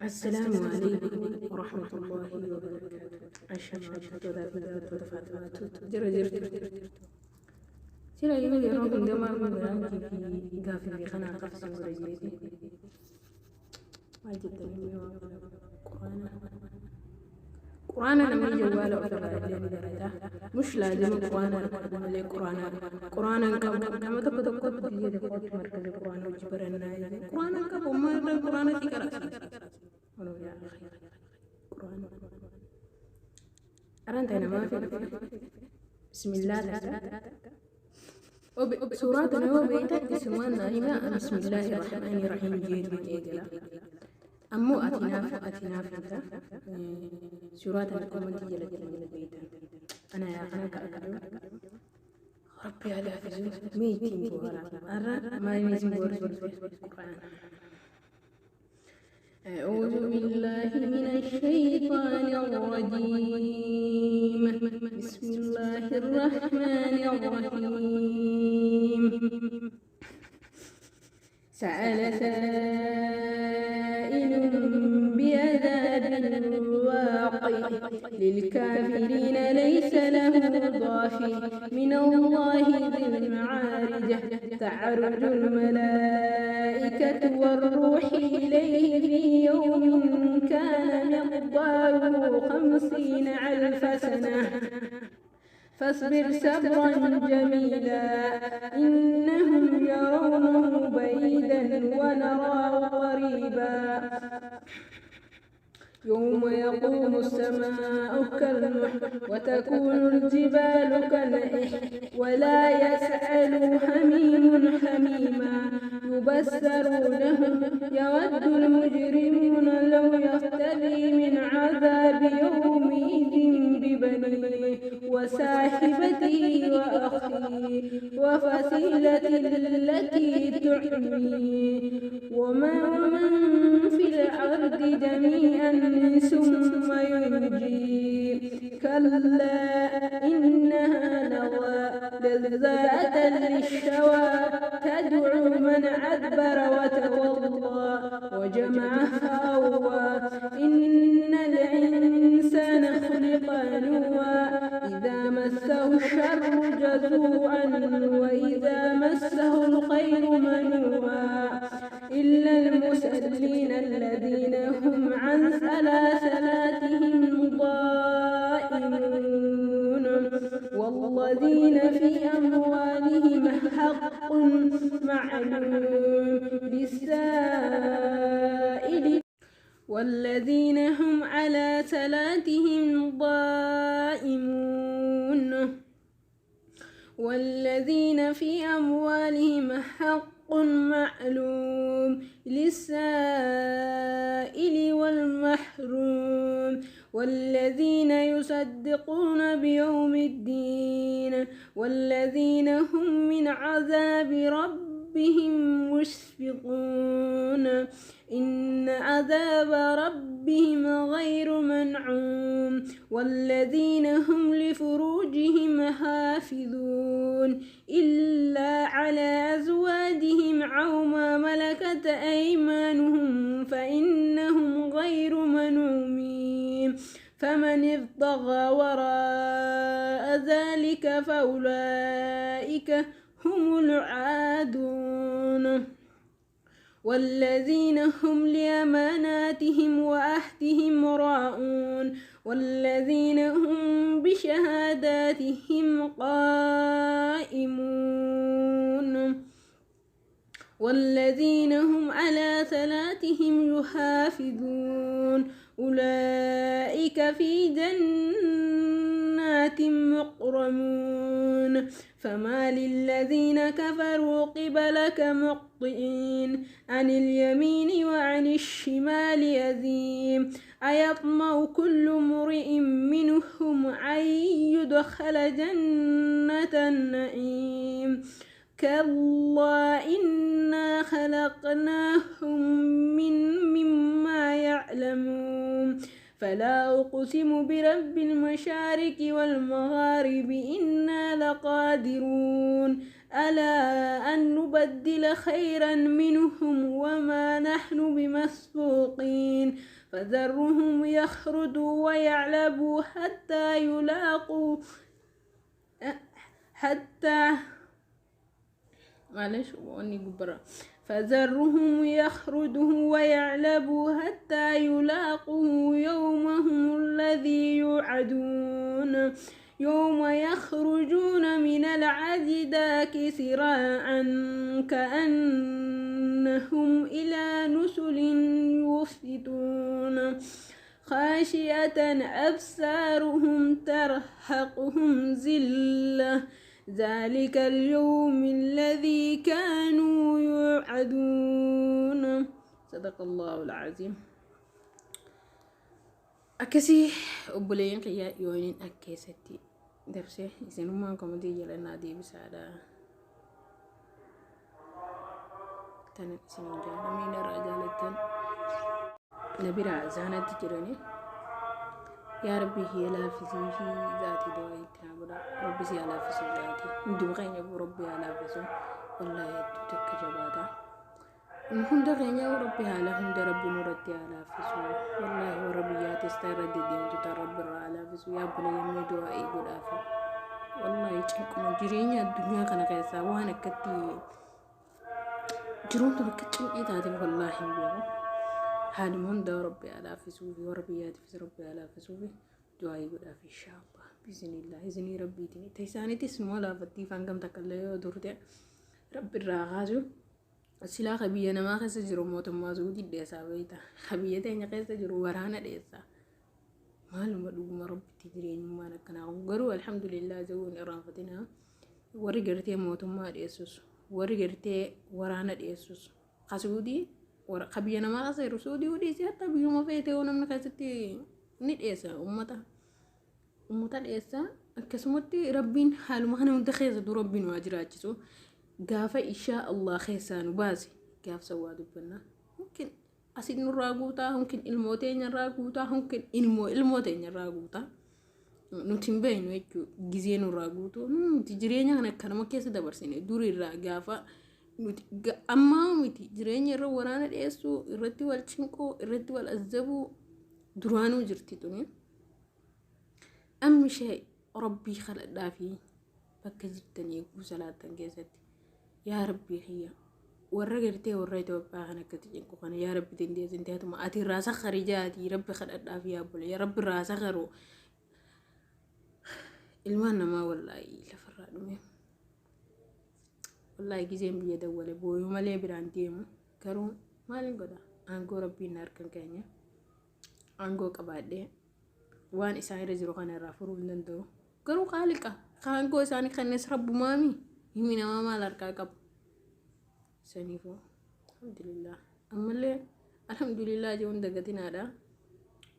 السلام عليكم ورحمة الله وبركاته. عشان بدات فاطمة جرى جرى سيلا يقول يا رب عندما برامجي في قافل في خنا قفص ورجلتي ما جدا قرآن أنا من جوال مش لازم قرآن عليه قرآن كما تقول تجي تقول مركز القرآن وجبرنا قرآن كم ما القرآن تكرر ولو يا أخي قرآن أرنت أنا ما في بسم الله سورة نوبيتا اسمها نائمة بسم الله الرحمن الرحيم جيد أمو أتنا فيتا سورة الكومنتي جلت البيتا أنا كأكدو ربي على فزوز ميتين بورا أرى ما يميزين بورا القرآن. أعوذ بالله من الشيطان الرجيم. بسم الله الرحمن الرحيم. سأل سائل بعذاب واقع للكافرين ليس له ضافي من الله ذي المعارج تعرج الملائكة والروح إليه في يوم كان مقداره 50,000 سنة فاصبر صبرا جميلا إنهم يرونه بعيدا ونراه قريبا يوم يقوم السماء كالمحن وتكون الجبال كالعهن ولا يسأل حميم حميما يبصرونهم يود المجرمون لو يفتدي من عذاب يومئذ ببنيه وصاحبته وأخيه وفصيلته التي تعنيه ومن في الأرض جميعا ثم ينجيه كلا إنها لظى لذات للشوى تدعو من أدبر وتولى وجمع فأوعى إن الإنسان خلق هلوعا إذا مسه الشر جزوعا وإذا مسه الخير منوعا إلا المصلين الذين هم عن صلاتهم ضائعون والذين في أموالهم حق معلوم للسائل والذين هم على صلاتهم ضائعون والذين في أموالهم حق معلوم للسائل والمحروم والذين يصدقون بيوم الدين والذين هم من عذاب ربهم مشفقون إن عذاب ربهم غير منعوم والذين هم لفروجهم حافظون إلا على أزواجهم أو ما ملكت أيمانهم فإنهم غير منعومين فمن ابتغى وراء ذلك فأولئك هم العادون والذين هم لأماناتهم وعهدهم راعون والذين هم بشهاداتهم قائمون والذين هم على صلاتهم يحافظون أولئك في جنات مكرمون فما للذين كفروا قبلك مهطعين عن اليمين وعن الشمال يزيم أيطمع كل امرئ منهم أن يدخل جنة النعيم كلا إنا خلقناهم مما يعلمون فلا أقسم برب المشارق والمغارب إنا لقادرون ألا أن نبدل خيرا منهم وما نحن بمسبوقين فذرهم يخرجوا ويعلبوا حتى معلش وأني ببرا فذرهم يخرجوا ويعلبوا حتى يلاقوا يومهم الذي يوعدون يوم يخرجون من الأجداث سراعا كأنهم إلى نسل يوفدون خاشية أبصارهم ترهقهم ذلة ذلك اليوم الذي كانوا يوعدون صدق الله العظيم. أكسي أبولين قيا يوين أكيستي درسي إذن ما كومدي يلنا دي بسادة تنك سنين جانا من الرجالة نبي رازانا تجرني يا ربي هي لا فيزي في ذاتي دواي تنابلا ربي سي لا فيزي ذاتي ندو غين يبو ربي لا فيزي والله يتوتك جبادا هم دغين يا ربي هلا هم ربي مرتي على فيزي والله وربي يا تسترد دين تترب على فيزي يا بني يمي دعائي قد آفي والله يتشنكم جرين يا الدنيا كان قيسا وانا كتي جرون تبكتشن إيدادي والله بيهم هذا من دار ربي على فسوبي وربي ياتي ربي على فسوبي دعائي قد في إن شاء الله بإذن الله إذن ربي تني تيساني تسمو لا فتي فانكم تكليو دورتي ربي الراغاجو السلا خبيه نما خس جرو موت ما زودي ديسا بيتا خبيه تاني خس جرو ورانا ديسا معلوم دوما ربي تدرين ما نكنا غرو الحمد لله زون إرافتنا ورغرتي موت ما ديسوس ورغرتي ورانا ديسوس خسودي خبيه نما خس رسودي ودي سيتا بيوم فيتي ونم خستي نيت إيسا أمتا إيسا كسمتي ربين حال ما هن متخيز دو ربين واجراتشو قافة إن شاء الله خيسان وباسي قاف سوادو بنا ممكن أسيد نراغوتا ممكن الموتين نراغوتا ممكن الموتين نراغوتا نتنبين ويكو جزيه نراغوتو تجرينيا هنا كنما كيسا دبرسيني دوري قافة أما متي جرينيا رو ورانا ديسو الرتي والشنكو الرتي والأزبو درانو جرتيتوني أهم شيء ربي خلق دافي بكزتني يقو صلاة تنجزتي يا ربي هي ورقرتي وريتو باغنا كتجنكو خانا يا ربي تنديز انتهاتو ما أتي راسا خريجاتي ربي خلق دافي يا بولي يا ربي راسا خرو المانا ما والله لفرادو والله جزيم بيدا ولا بوي ومالي بران ديمو كارو مالين قدا أنقو ربي نار كان كانيا أنقو كبادي وان إساني رجلو خانا رافرو لندو كارو خالقا خانقو إساني خانيس ربو مامي يمينا ماما لاركا كب سنيفو الحمد لله أما اللي الحمد لله جون دقتنا دا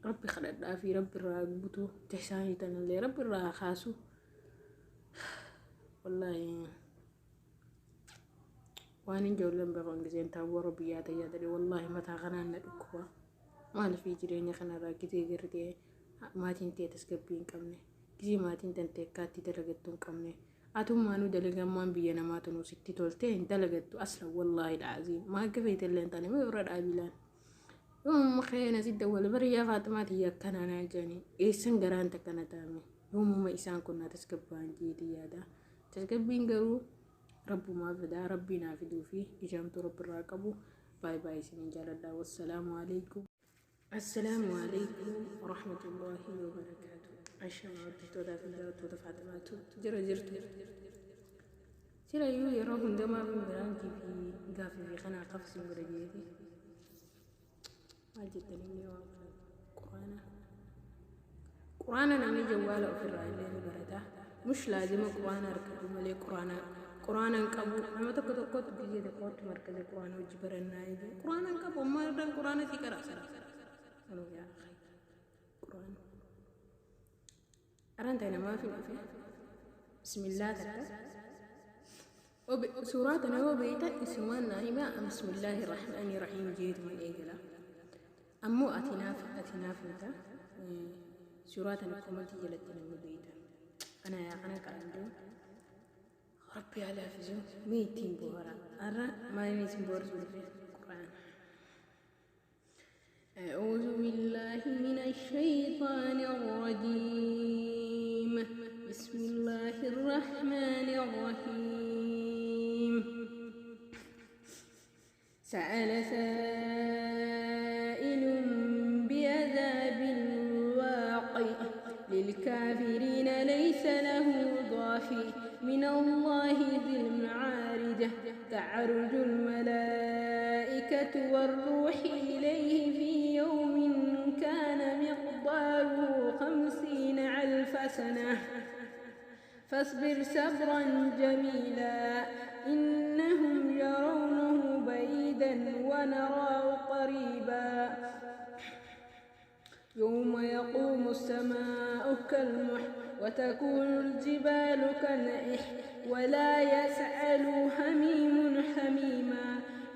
ربي خلق دافي ربي راقبتو تحساني تنالي ربي راخاسو والله وانين جولن بغن جزين تاو ربي ياتا ياتا والله متى غنان ندكوا ما لفي جريني خنا راكتي قردي ما تنتي تسكبين كمني كزي ما تنتي كاتي دلقتون كمني أتوم ما ندلقا ما بينا ما تنو ستي تولتين دلقتو أصلا والله العظيم ما كفيت اللي انتاني ما يورد عبيلان يوم خينا زيد ولا بريا فاطمة هي كان أنا جاني إيسان قران تكنا تامي يوم ما إيسان كنا تسكبان جيدي يادا تسكبين قرو رب ما فدا ربنا فدو فيه إجامة رب الراقبو باي باي سنين جالدا والسلام عليكم السلام عليكم ورحمة الله وبركاته عشان عرفتي تودا تودا فاطمة جرجرتو سيلا يو يراهم دما من برانكي في قافي في خنا قفص ورجيتي ما جدا اليوم قرآن أنا جواله في الرأي اللي برده مش لازم قرآن أركب ملي قرآن كابو أما تكتب بيجي تقول مركز قرآن وجبرنا يجي قرآن كابو ما يردن قرآن تكرا سرا أنا يا أخي قرآن أرانتنا ما في بسم الله سورة أنا وبيتا اسمها نايمة بسم الله الرحمن الرحيم جيد من إيجلا أمو أتناف أنت سورة أنا كومنتي جلتنا من بيتا أنا كأندو ربي على فزو ميتين بورا أرى ما يميتين بورا القرآن. أعوذ بالله من الشيطان الرجيم. بسم الله الرحمن الرحيم. سأل سائل بعذاب واقع للكافرين ليس له ضافي من الله ذي المعارج. تعرج الملائكة والروح إليه في يوم كان مقداره 50,000 سنة فاصبر صبرا جميلا إنهم يرونه بعيدا ونراه قريبا. يوم يقوم السماء كالمحن وتكون الجبال كالعهن ولا يسأل حميم حميما.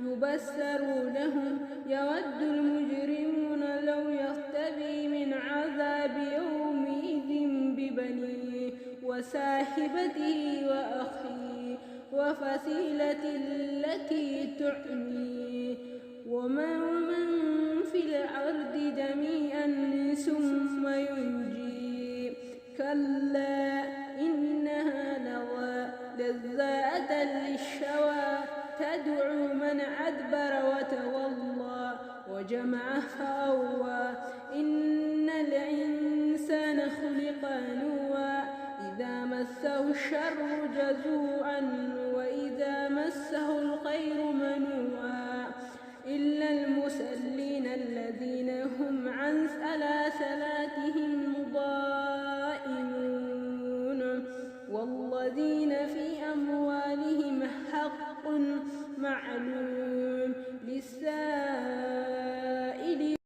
يبصرونهم يود المجرمون لو يفتدي من عذاب يومئذ ببنيه وصاحبته وأخيه وفصيلته التي تعنيه ومن في الأرض جميعا ثم ينجيه. كلا إنها لذة للشوى تدعو من أدبر وتولى وجمع فأوى. إن الإنسان خلق هلوعا إذا مسه الشر جزوعا وإذا مسه الخير منوعا. إلا المصلين الذين هم عن صلاتهم ضائعون والذين في أموالهم حق معلوم للسائل